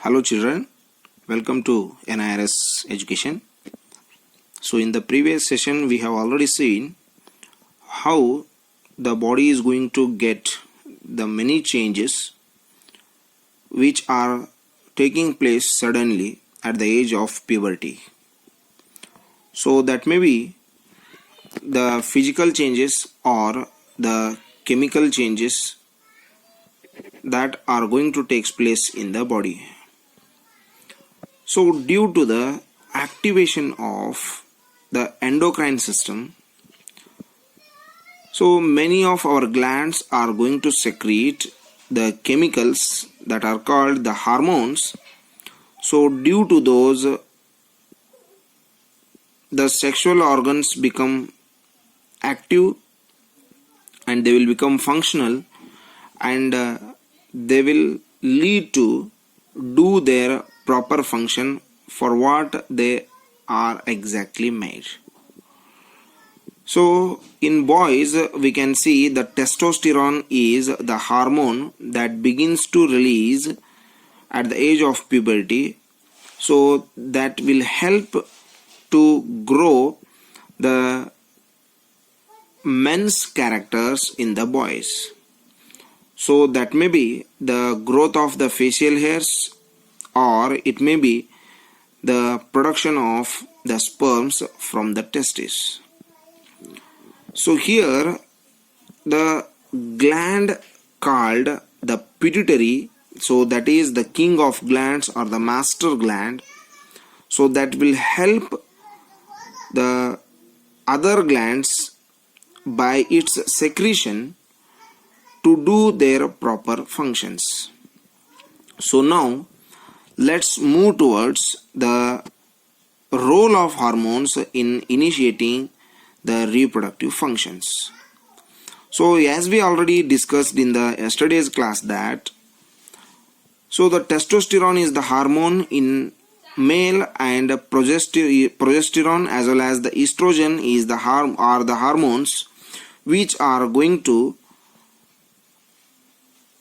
Hello children, welcome to NIRS education. So in the previous session we have already seen how the body is going to get the many changes which are taking place suddenly at the age of puberty. So that may be the physical changes or the chemical changes that are going to take place in the body. So due to the activation of the endocrine system, so many of our glands are going to secrete the chemicals that are called the hormones. So due to those, the sexual organs become active and they will become functional, and they will lead to do their proper function for what they are exactly made. So in boys we can see that testosterone is the hormone that begins to release at the age of puberty, so that will help to grow the men's characters in the boys. So that may be the growth of the facial hairs, or it may be the production of the sperms from the testes. So here the gland called the pituitary, so that is the king of glands or the master gland, so that will help the other glands by its secretion to do their proper functions. So now let's move towards the role of hormones in initiating the reproductive functions. So as we already discussed in the yesterday's class that so the testosterone is the hormone in male, and progesterone as well as the estrogen is the hormones which are going to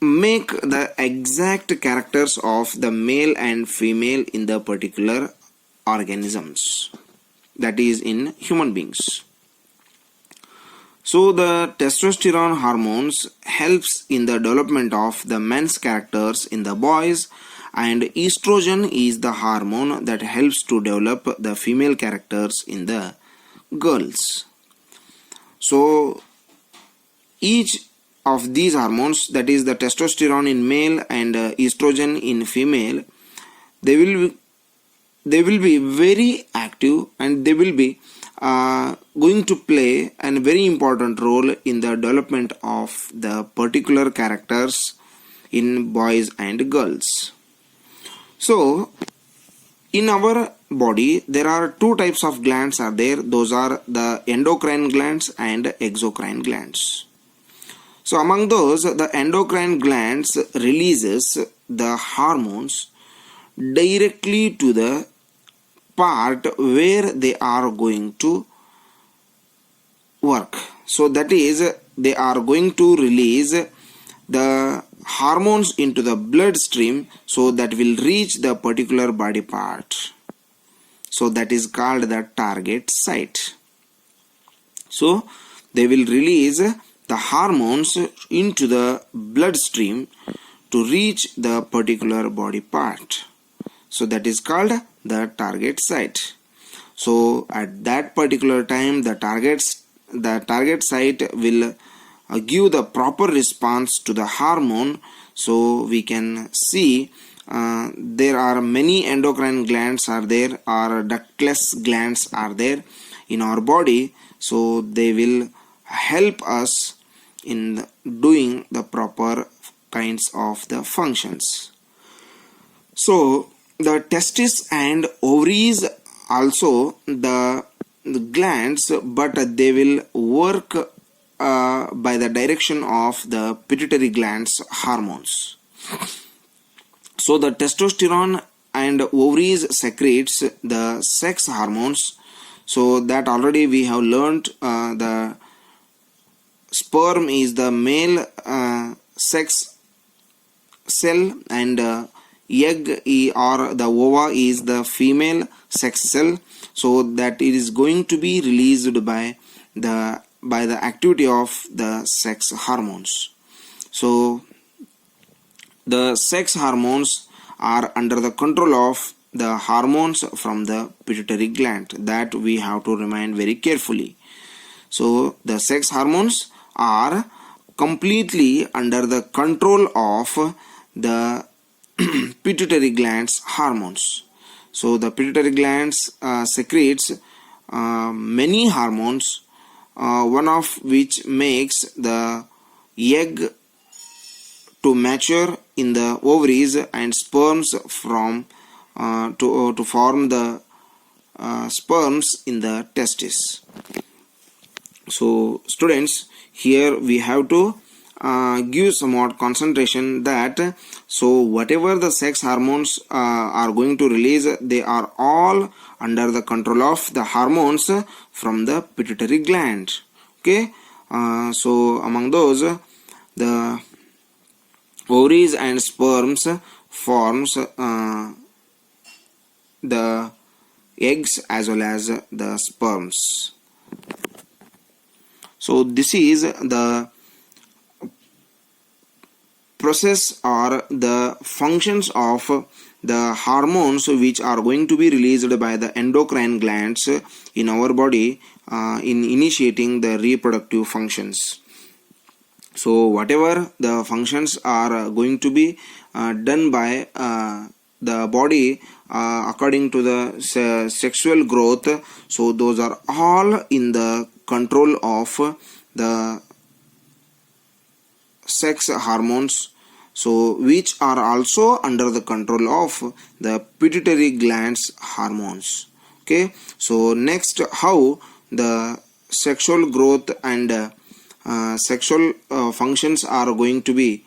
make the exact characters of the male and female in the particular organisms, that is in human beings. So the testosterone hormones helps in the development of the men's characters in the boys, and estrogen is the hormone that helps to develop the female characters in the girls. So each of these hormones, that is the testosterone in male and estrogen in female, they will be very active, and they will be going to play a very important role in the development of the particular characters in boys and girls. So in our body there are two types of glands are there. Those are the endocrine glands and exocrine glands. So among those, the endocrine glands releases the hormones directly to the part where they are going to work. So that is, they are going to release the hormones into the bloodstream, so that will reach the particular body part. So that is called the target site. So they will release the hormones into the bloodstream to reach the particular body part. So that is called the target site. So at that particular time the target site will give the proper response to the hormone. So we can see there are many endocrine glands are there, or ductless glands are there in our body. So they will help us in doing the proper kinds of the functions. So the testes and ovaries also the glands, but they will work by the direction of the pituitary glands hormones. So the testosterone and ovaries secretes the sex hormones. So that already we have learned. The sperm is the male sex cell, and or the ova is the female sex cell, so that it is going to be released by the activity of the sex hormones. So the sex hormones are under the control of the hormones from the pituitary gland. That we have to remind very carefully. So the sex hormones are completely under the control of the pituitary glands hormones. So the pituitary glands secretes many hormones, one of which makes the egg to mature in the ovaries and sperms from to form the sperms in the testes. So students, here we have to give somewhat concentration that so whatever the sex hormones are going to release, they are all under the control of the hormones from the pituitary gland. Okay, so among those, the ovaries and sperms forms the eggs as well as the sperms. So this is the process or the functions of the hormones which are going to be released by the endocrine glands in our body in initiating the reproductive functions. So whatever the functions are going to be done by the body according to the sexual growth, so those are all in the control of the sex hormones, so which are also under the control of the pituitary glands hormones. Okay, so next, how the sexual growth and sexual functions are going to be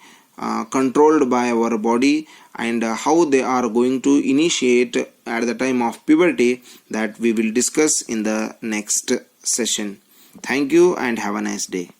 controlled by our body, and how they are going to initiate at the time of puberty, that we will discuss in the next session. Thank you and have a nice day.